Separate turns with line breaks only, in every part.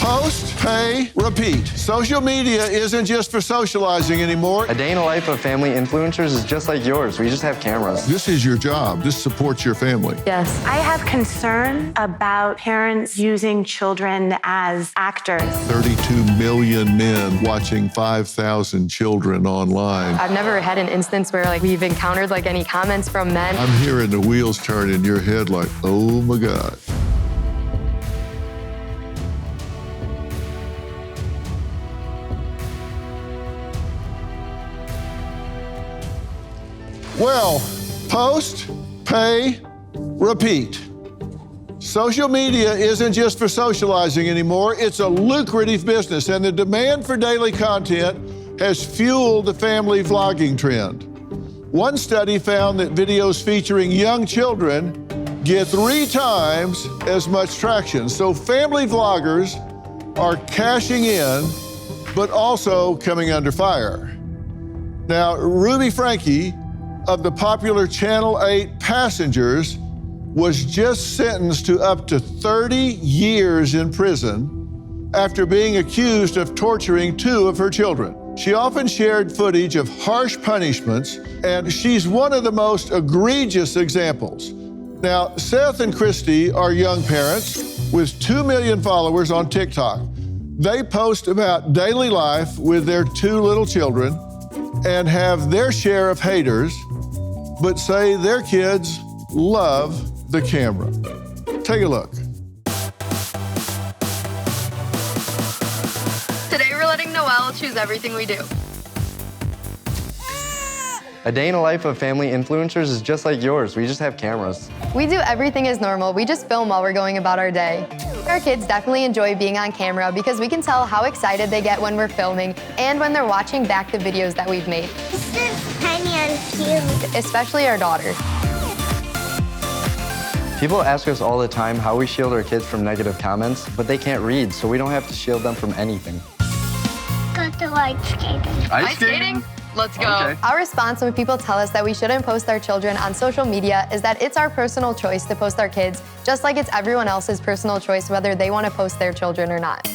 Post, pay, repeat. Social media isn't just for socializing anymore.
A day in the life of family influencers is just like yours. We just have cameras.
This is your job. This supports your family.
Yes.
I have concern about parents using children as actors.
32 million men watching 5,000 children online.
I've never had an instance where we've encountered any comments from men.
I'm hearing the wheels turn in your head like, oh my God. Well, post, pay, repeat. Social media isn't just for socializing anymore, it's a lucrative business, and the demand for daily content has fueled the family vlogging trend. One study found that videos featuring young children get 3 times as much traction. So family vloggers are cashing in, but also coming under fire. Now, Ruby Franke of the popular Channel 8 Passengers was just sentenced to up to 30 years in prison after being accused of torturing 2 of her children. She often shared footage of harsh punishments, and she's one of the most egregious examples. Now, Seth and Christy are young parents with 2 million followers on TikTok. They post about daily life with their 2 little children and have their share of haters, but say their kids love the camera. Take a look.
Today we're letting Noelle choose everything we do.
A day in the life of family influencers is just like yours. We just have cameras.
We do everything as normal. We just film while we're going about our day. Our kids definitely enjoy being on camera because we can tell how excited they get when we're filming and when they're watching back the videos that we've made.
This is tiny and cute.
Especially our daughter.
People ask us all the time how we shield our kids from negative comments, but they can't read, so we don't have to shield them from anything.
Go to ice skating.
Ice skating? Let's go.
Okay.
Our response when people tell us that we shouldn't post our children on social media is that it's our personal choice to post our kids, just like it's everyone else's personal choice whether they want to post their children or not.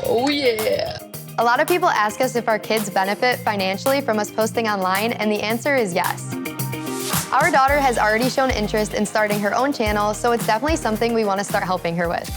Oh yeah.
A lot of people ask us if our kids benefit financially from us posting online, and the answer is yes. Our daughter has already shown interest in starting her own channel, so it's definitely something we want to start helping her with.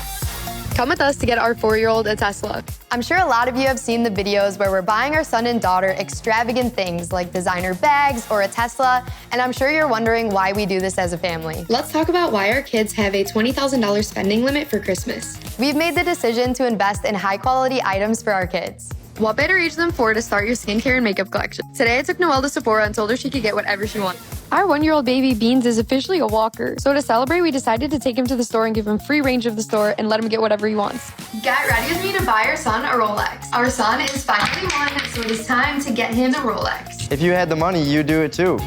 Come with us to get our 4-year-old a Tesla.
I'm sure a lot of you have seen the videos where we're buying our son and daughter extravagant things like designer bags or a Tesla, and I'm sure you're wondering why we do this as a family.
Let's talk about why our kids have a $20,000 spending limit for Christmas.
We've made the decision to invest in high-quality items for our kids.
What better age than 4 to start your skincare and makeup collection? Today I took Noelle to Sephora and told her she could get whatever she wanted. Our 1-year-old baby Beans is officially a walker, so to celebrate we decided to take him to the store and give him free range of the store and let him get whatever he wants. Get ready with me to buy our son a Rolex. Our son is finally 1, so it is time to get him a Rolex.
If you had the money, you'd do it too.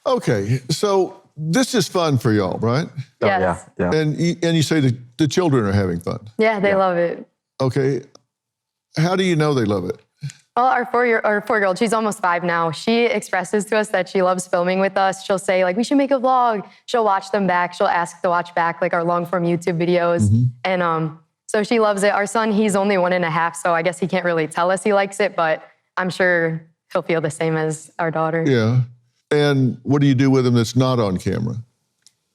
Okay, so this is fun for y'all, right?
Yes.
Oh, yeah.
And you say the children are having fun.
Yeah, they love it.
Okay, how do you know they love it?
Well, our 4-year-old, she's almost 5 now. She expresses to us that she loves filming with us. She'll say, we should make a vlog. She'll watch them back. She'll ask to watch back, our long-form YouTube videos.
Mm-hmm.
And so she loves it. Our son, he's only 1.5, so I guess he can't really tell us he likes it, but I'm sure he'll feel the same as our daughter.
Yeah. And what do you do with them that's not on camera?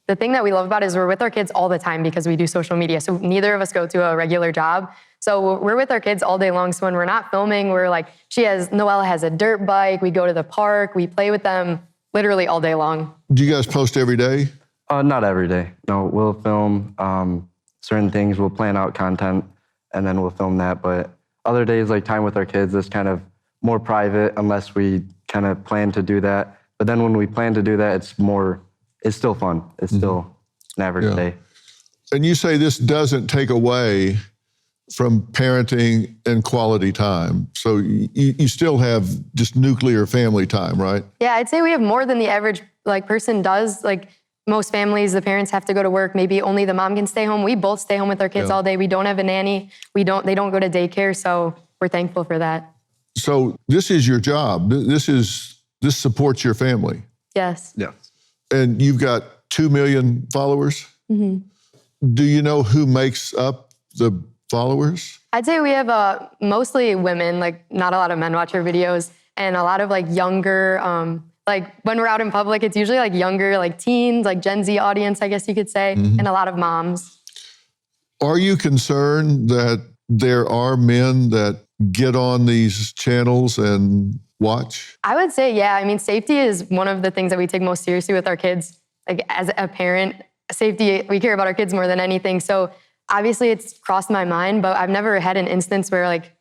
The thing that we love about it is we're with our kids all the time because we do social media. So neither of us go to a regular job. So we're with our kids all day long. So when we're not filming, we're Noelle has a dirt bike. We go to the park. We play with them literally all day long.
Do you guys post every day?
Not every day. No, we'll film certain things. We'll plan out content, and then we'll film that. But other days, like time with our kids, is kind of more private unless we kind of plan to do that. But then when we plan to do that, it's still fun. It's still an average day.
And you say this doesn't take away from parenting and quality time. So you still have just nuclear family time, right?
Yeah, I'd say we have more than the average person does. Most families, the parents have to go to work. Maybe only the mom can stay home. We both stay home with our kids all day. We don't have a nanny. They don't go to daycare. So we're thankful for that.
So this is your job. This supports your family.
Yes.
Yeah.
And you've got 2 million followers?
Mm-hmm.
Do you know who makes up the followers?
I'd say we have mostly women, like not a lot of men watch our videos, and a lot of like younger, like when we're out in public, it's usually like younger, like teens, like Gen Z audience, I guess you could say, and a lot of moms.
Are you concerned that there are men that get on these channels and watch?
I would say, yeah. I mean, safety is one of the things that we take most seriously with our kids. Like as a parent, safety, we care about our kids more than anything. So obviously it's crossed my mind, but I've never had an instance where like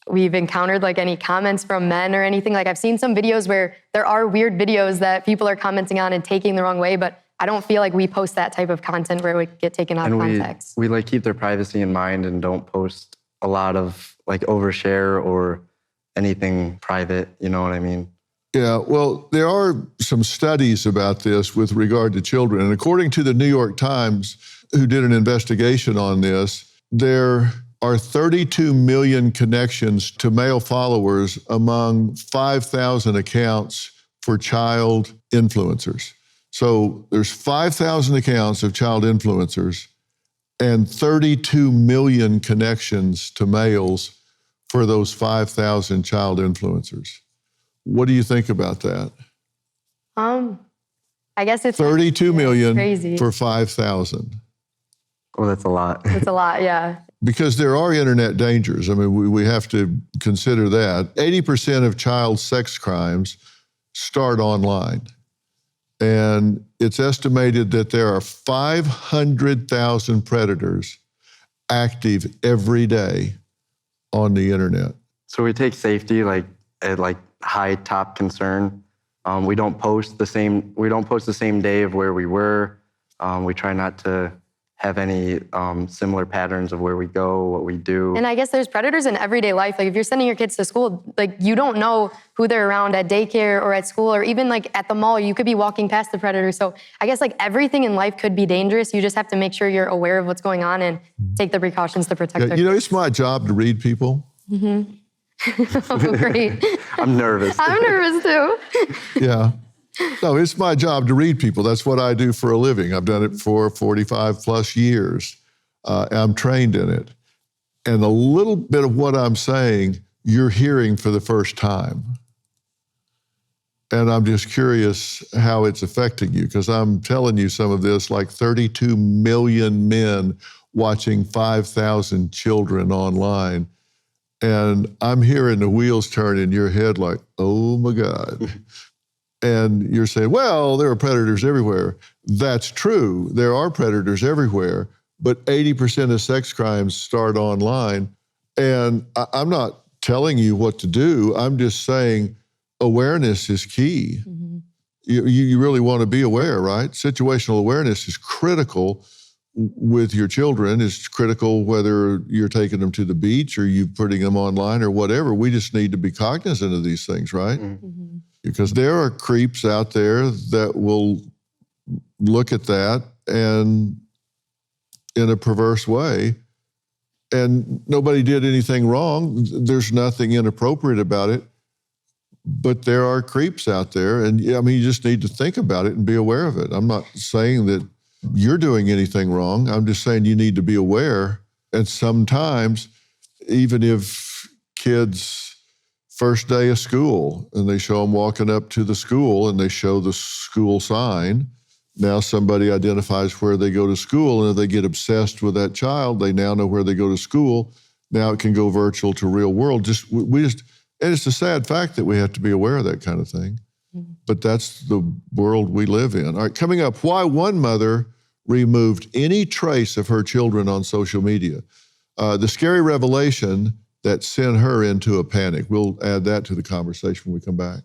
we've encountered like any comments from men or anything. Like I've seen some videos where there are weird videos that people are commenting on and taking the wrong way, but I don't feel like we post that type of content where we get taken out of context.
We like keep their privacy in mind and don't post a lot of like overshare or anything private, you know what I mean?
Yeah, well, there are some studies about this with regard to children. And according to the New York Times, who did an investigation on this, there are 32 million connections to male followers among 5,000 accounts for child influencers. So there's 5,000 accounts of child influencers and 32 million connections to males for those 5,000 child influencers. What do you think about that?
I guess it's
32 million
crazy.
For 5,000.
Oh, that's a lot.
It's a lot, yeah.
Because there are internet dangers. I mean, we have to consider that. 80% of child sex crimes start online. And it's estimated that there are 500,000 predators active every day on the internet.
So we take safety like high top concern. We don't post the same day of where we were. We try not to have any similar patterns of where we go, what we do.
And I guess there's predators in everyday life. Like if you're sending your kids to school, like you don't know who they're around at daycare or at school or even like at the mall, you could be walking past the predator. So I guess like everything in life could be dangerous. You just have to make sure you're aware of what's going on and take the precautions to protect
Yeah, you know, it's my job to read people.
Oh, great.
I'm nervous.
I'm nervous too.
Yeah. No, it's my job to read people. That's what I do for a living. I've done it for 45 plus years. I'm trained in it. And a little bit of what I'm saying, you're hearing for the first time. And I'm just curious how it's affecting you, because I'm telling you some of this, like 32 million men watching 5,000 children online. And I'm hearing the wheels turn in your head like, oh my God. And you're saying, well, there are predators everywhere. That's true. There are predators everywhere, but 80% of sex crimes start online. And I'm not telling you what to do. I'm just saying awareness is key. Mm-hmm. You really want to be aware, right? Situational awareness is critical with your children. It's critical whether you're taking them to the beach or you're putting them online or whatever. We just need to be cognizant of these things, right? Mm-hmm. Because there are creeps out there that will look at that and in a perverse way, and nobody did anything wrong. There's nothing inappropriate about it, but there are creeps out there, and I mean, you just need to think about it and be aware of it. I'm not saying that you're doing anything wrong. I'm just saying you need to be aware, and sometimes, even if kids first day of school, and they show them walking up to the school and they show the school sign. Now somebody identifies where they go to school, and if they get obsessed with that child, they now know where they go to school. Now it can go virtual to real world. And it's a sad fact that we have to be aware of that kind of thing. Mm-hmm. But that's the world we live in. All right, coming up, why one mother removed any trace of her children on social media. The scary revelation that sent her into a panic. We'll add that to the conversation when we come back.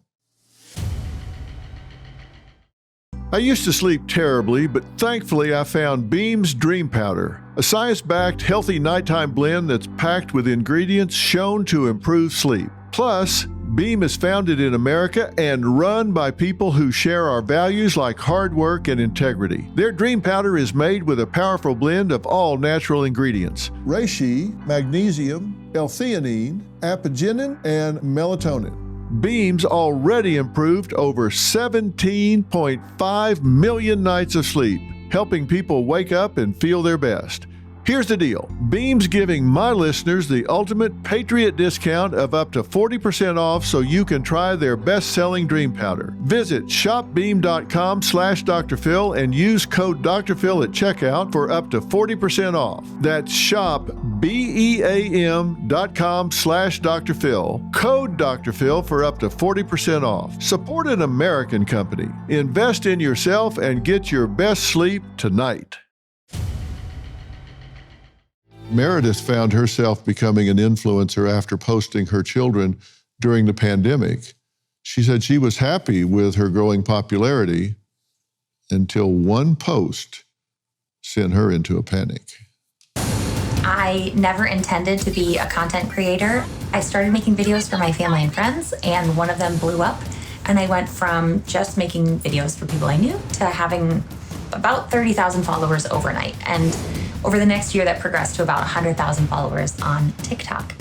I used to sleep terribly, but thankfully I found Beam's Dream Powder, a science-backed, healthy nighttime blend that's packed with ingredients shown to improve sleep. Plus, Beam is founded in America and run by people who share our values like hard work and integrity. Their Dream Powder is made with a powerful blend of all natural ingredients: reishi, magnesium, L-theanine, apigenin, and melatonin. Beam's already improved over 17.5 million nights of sleep. helping people wake up and feel their best. Here's the deal. Beam's giving my listeners the ultimate Patriot discount of up to 40% off so you can try their best-selling dream powder. Visit shopbeam.com/Dr. Phil and use code Dr. Phil at checkout for up to 40% off. That's shopbeam.com/Dr. Phil. Code Dr. Phil for up to 40% off. Support an American company. Invest in yourself and get your best sleep tonight. Meredith found herself becoming an influencer after posting her children during the pandemic. She said she was happy with her growing popularity until one post sent her into a panic.
I never intended to be a content creator. I started making videos for my family and friends, and one of them blew up. And I went from just making videos for people I knew to having about 30,000 followers overnight. And over the next year, that progressed to about 100,000 followers on TikTok.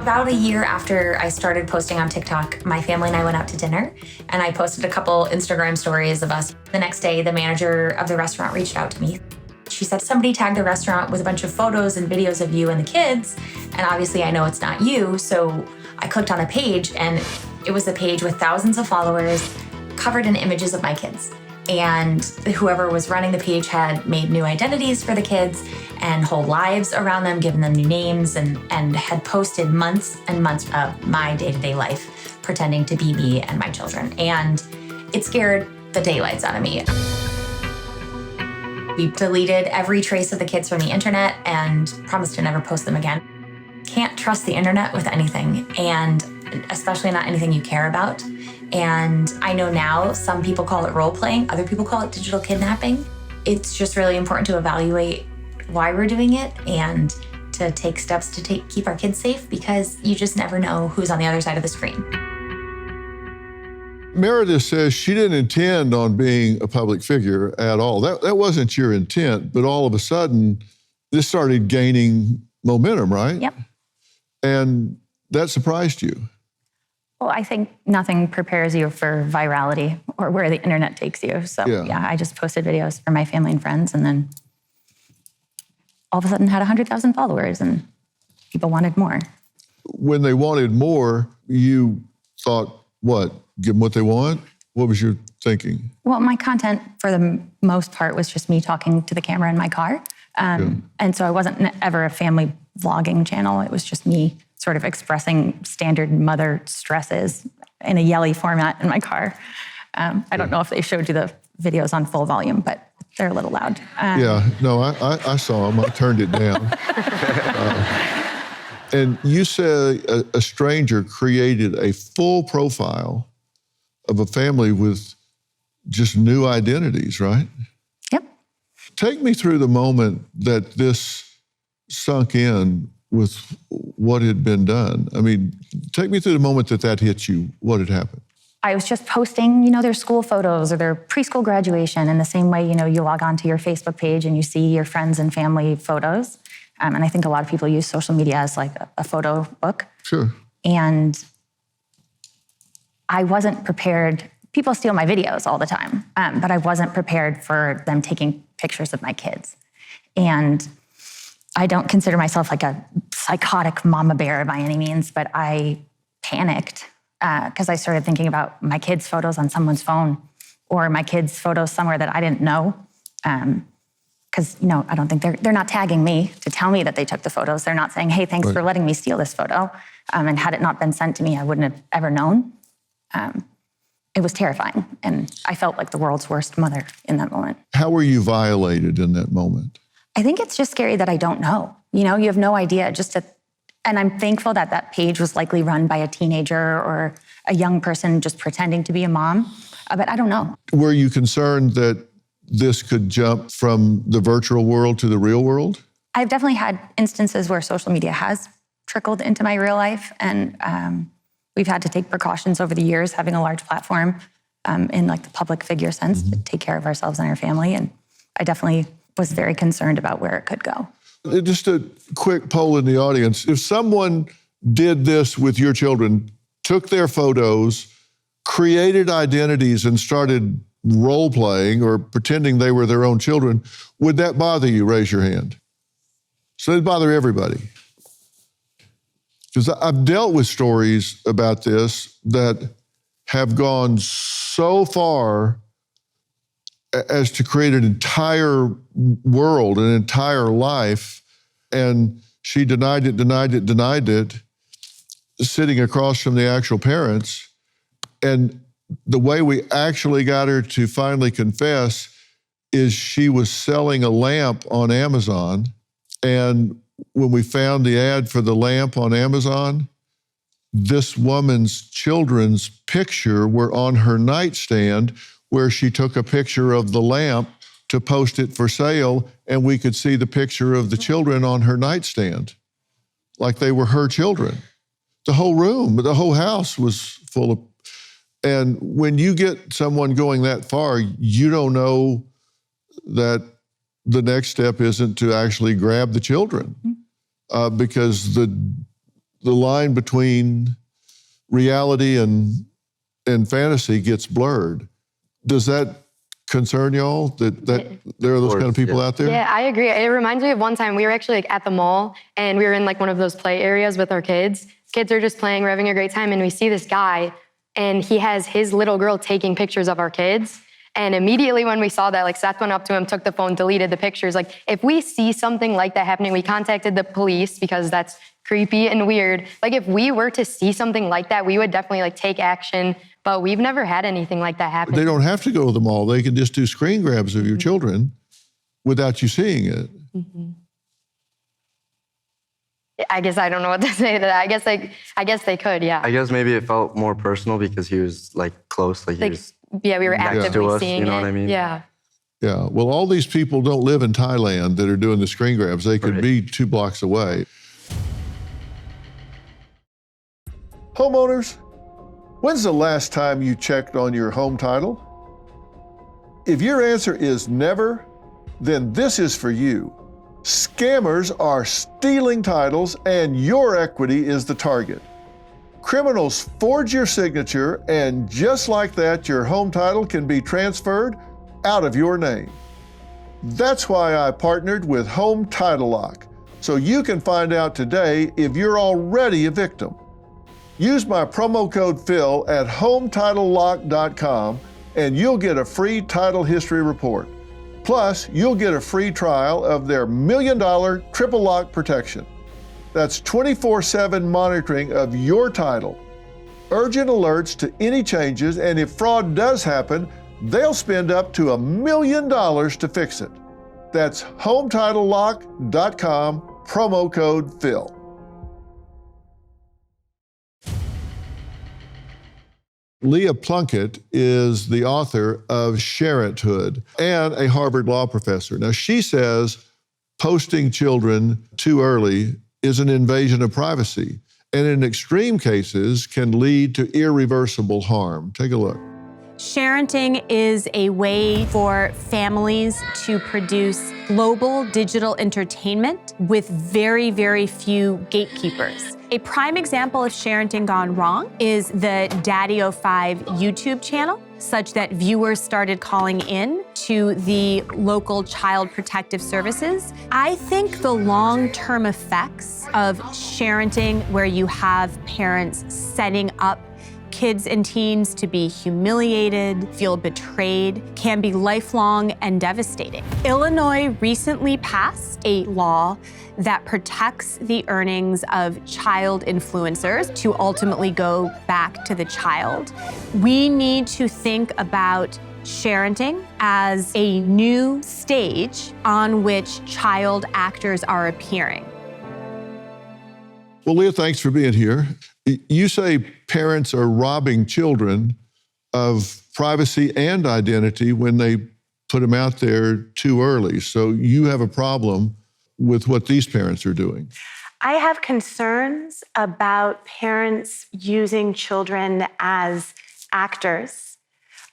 About a year after I started posting on TikTok, my family and I went out to dinner, and I posted a couple Instagram stories of us. The next day, the manager of the restaurant reached out to me. She said, somebody tagged the restaurant with a bunch of photos and videos of you and the kids, and obviously I know it's not you, so I clicked on a page, and it was a page with thousands of followers covered in images of my kids. And whoever was running the page had made new identities for the kids and whole lives around them, given them new names, and had posted months and months of my day-to-day life, pretending to be me and my children. And it scared the daylights out of me. We deleted every trace of the kids from the internet and promised to never post them again. Can't trust the internet with anything, and especially not anything you care about. And I know now some people call it role playing, other people call it digital kidnapping. It's just really important to evaluate why we're doing it and to take steps to keep our kids safe, because you just never know who's on the other side of the screen.
Meredith says she didn't intend on being a public figure at all. That wasn't your intent, but all of a sudden, this started gaining momentum, right?
Yep.
And that surprised you.
Well, I think nothing prepares you for virality or where the internet takes you. So yeah, I just posted videos for my family and friends, and then all of a sudden had 100,000 followers, and people wanted more.
When they wanted more, you thought, what? Give them what they want? What was your thinking?
Well, my content for the most part was just me talking to the camera in my car. And so I wasn't ever a family vlogging channel. It was just me sort of expressing standard mother stresses in a yelly format in my car. I don't know if they showed you the videos on full volume, but they're a little loud.
Yeah, no, I saw them. I turned it down. And you said a stranger created a full profile of a family with just new identities, right?
Yep.
Take me through the moment that this sunk in with what had been done. I mean, take me through the moment that hit you. What had happened?
I was just posting, their school photos or their preschool graduation in the same way, you log onto your Facebook page and you see your friends and family photos. And I think a lot of people use social media as like a photo book.
Sure.
And I wasn't prepared. People steal my videos all the time, but I wasn't prepared for them taking pictures of my kids. And I don't consider myself like a psychotic mama bear by any means, but I panicked because I started thinking about my kids' photos on someone's phone or my kids' photos somewhere that I didn't know. Because, I don't think they're not tagging me to tell me that they took the photos. They're not saying, hey, thanks for letting me steal this photo. And had it not been sent to me, I wouldn't have ever known. It was terrifying. And I felt like the world's worst mother in that moment.
How were you violated in that moment?
I think it's just scary that I don't know. You have no idea. And I'm thankful that that page was likely run by a teenager or a young person just pretending to be a mom. But I don't know. Were
you concerned that this could jump from the virtual world to the real world?
I've definitely had instances where social media has trickled into my real life. And we've had to take precautions over the years, having a large platform in like the public figure sense to take care of ourselves and our family. And I definitely was very concerned about where it could go.
Just a quick poll in the audience. If someone did this with your children, took their photos, created identities, and started role-playing or pretending they were their own children, would that bother you? Raise your hand. So it'd bother everybody. Because I've dealt with stories about this that have gone so far as to create an entire world, an entire life, and she denied it, sitting across from the actual parents. And the way we actually got her to finally confess is she was selling a lamp on Amazon. And when we found the ad for the lamp on Amazon, this woman's children's picture were on her nightstand where she took a picture of the lamp to post it for sale, and we could see the picture of the children on her nightstand, like they were her children. The whole room, the whole house was full of, and when you get someone going that far, you don't know that the next step isn't to actually grab the children, because the line between reality and fantasy gets blurred. Does that concern y'all that there are those kind of people out there?
Yeah, I agree. It reminds me of one time we were actually like at the mall and we were in like one of those play areas with our kids. Kids are just playing, we're having a great time, and we see this guy and he has his little girl taking pictures of our kids. And immediately when we saw that, like Seth went up to him, took the phone, deleted the pictures. Like if we see something like that happening, we contacted the police because that's creepy and weird. Like if we were to see something like that, we would definitely like take action, but we've never had anything like that happen.
They don't have to go to the mall. They can just do screen grabs of your children without you seeing it.
I guess I don't know what to say to that. I guess they could, yeah.
I guess maybe it felt more personal because he was like close, like he was
yeah, we were
next
actively
to us,
seeing
you know
it.
what I mean?
Yeah.
Yeah, well, all these people don't live in Thailand that are doing the screen grabs. They could
Right.
be 2 blocks away. Homeowners, when's the last time you checked on your home title? If your answer is never, then this is for you. Scammers are stealing titles and your equity is the target. Criminals forge your signature, and just like that, your home title can be transferred out of your name. That's why I partnered with Home Title Lock, so you can find out today if you're already a victim. Use my promo code Phil at HometitleLock.com and you'll get a free title history report. Plus, you'll get a free trial of their $1 million triple lock protection. That's 24/7 monitoring of your title. Urgent alerts to any changes, and if fraud does happen, they'll spend up to $1 million to fix it. That's HometitleLock.com, promo code Phil. Leah Plunkett is the author of Sharenthood and a Harvard law professor. Now, she says posting children too early is an invasion of privacy, and in extreme cases can lead to irreversible harm. Take a look.
Sharenting is a way for families to produce global digital entertainment with very, very few gatekeepers. A prime example of sharenting gone wrong is the Daddy05 YouTube channel, such that viewers started calling in to the local child protective services. I think the long-term effects of sharenting, where you have parents setting up kids and teens to be humiliated, feel betrayed, can be lifelong and devastating. Illinois recently passed a law that protects the earnings of child influencers to ultimately go back to the child. We need to think about sharenting as a new stage on which child actors are appearing.
Well, Leah, thanks for being here. You say parents are robbing children of privacy and identity when they put them out there too early. So you have a problem with what these parents are doing.
I have concerns about parents using children as actors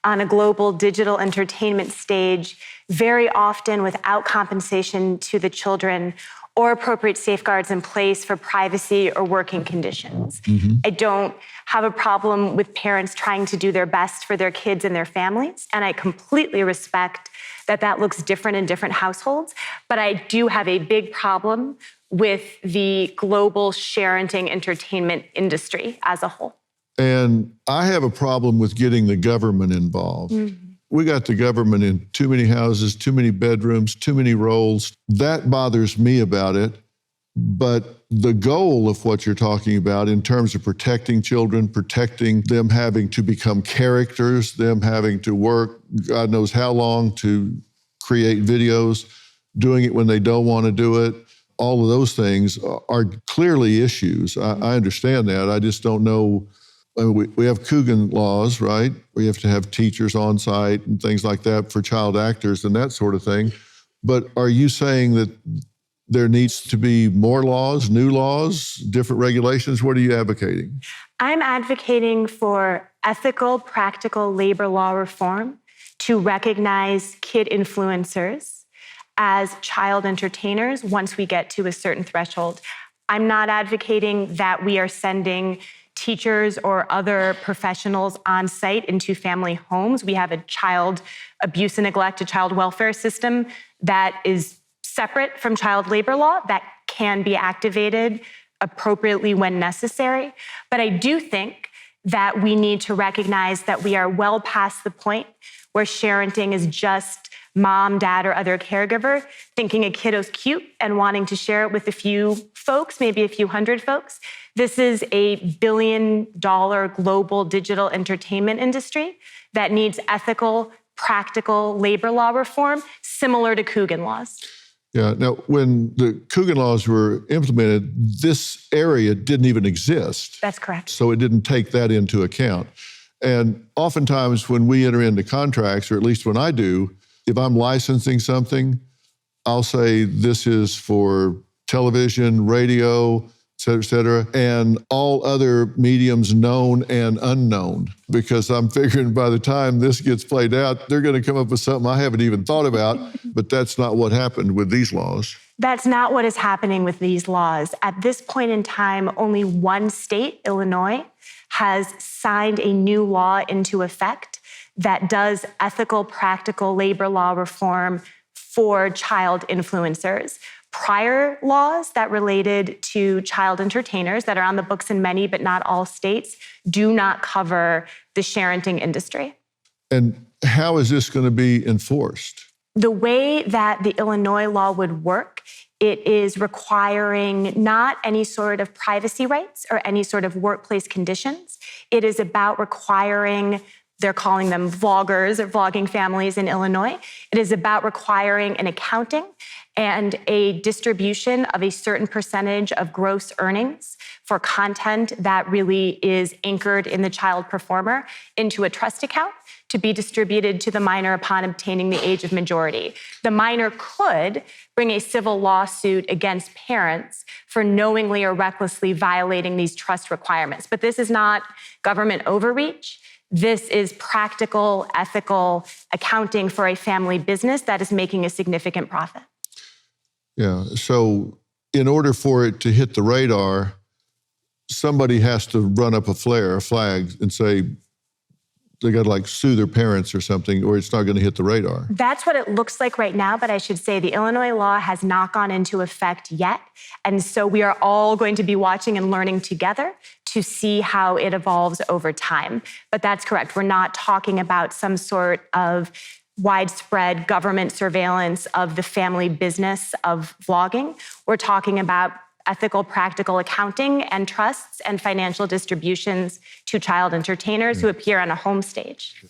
on a global digital entertainment stage, very often without compensation to the children or appropriate safeguards in place for privacy or working conditions. I don't have a problem with parents trying to do their best for their kids and their families, and I completely respect that that looks different in different households, but I do have a big problem with the global sharenting entertainment industry as a whole.
And I have a problem with getting the government involved. We got the government in too many houses, too many bedrooms, too many roles. That bothers me about it. But the goal of what you're talking about in terms of protecting children, protecting them having to become characters, them having to work God knows how long to create videos, doing it when they don't want to do it, all of those things are clearly issues. I understand that. I just don't know. I mean, we have Coogan laws, right? We have to have teachers on site and things like that for child actors and that sort of thing. But are you saying that there needs to be more laws, new laws, different regulations? What are you advocating?
I'm advocating for ethical, practical labor law reform to recognize kid influencers as child entertainers once we get to a certain threshold. I'm not advocating that we are sending teachers or other professionals on site into family homes. We have a child abuse and neglect, a child welfare system that is separate from child labor law that can be activated appropriately when necessary. But I do think that we need to recognize that we are well past the point where sharenting is just mom, dad, or other caregiver thinking a kiddo's cute and wanting to share it with a few folks, maybe a few hundred folks. This is a billion-dollar global digital entertainment industry that needs ethical, practical labor law reform, similar to Coogan laws.
Yeah, now when the Coogan laws were implemented, this area didn't even exist.
That's correct.
So it didn't take that into account. And oftentimes when we enter into contracts, or at least when I do, if I'm licensing something, I'll say this is for television, radio, et cetera, and all other mediums known and unknown, because I'm figuring by the time this gets played out, they're going to come up with something I haven't even thought about, but that's not what happened with these laws.
That's not what is happening with these laws. At this point in time, only one state, Illinois, has signed a new law into effect that does ethical, practical labor law reform for child influencers. Prior laws that related to child entertainers that are on the books in many but not all states do not cover the sharenting industry.
And how is this going to be enforced?
The way that the Illinois law would work, it is requiring not any sort of privacy rights or any sort of workplace conditions. It is about requiring, they're calling them vloggers or vlogging families in Illinois. It is about requiring an accounting and a distribution of a certain percentage of gross earnings for content that really is anchored in the child performer into a trust account to be distributed to the minor upon obtaining the age of majority. The minor could bring a civil lawsuit against parents for knowingly or recklessly violating these trust requirements. But this is not government overreach. This is practical, ethical accounting for a family business that is making a significant profit.
Yeah, so in order for it to hit the radar, somebody has to run up a flag, and say they got to like sue their parents or something, or it's not going to hit the radar.
That's what it looks like right now, but I should say the Illinois law has not gone into effect yet. And so we are all going to be watching and learning together to see how it evolves over time. But that's correct. We're not talking about some sort of widespread government surveillance of the family business of vlogging. We're talking about ethical, practical accounting and trusts and financial distributions to child entertainers who appear on a home stage.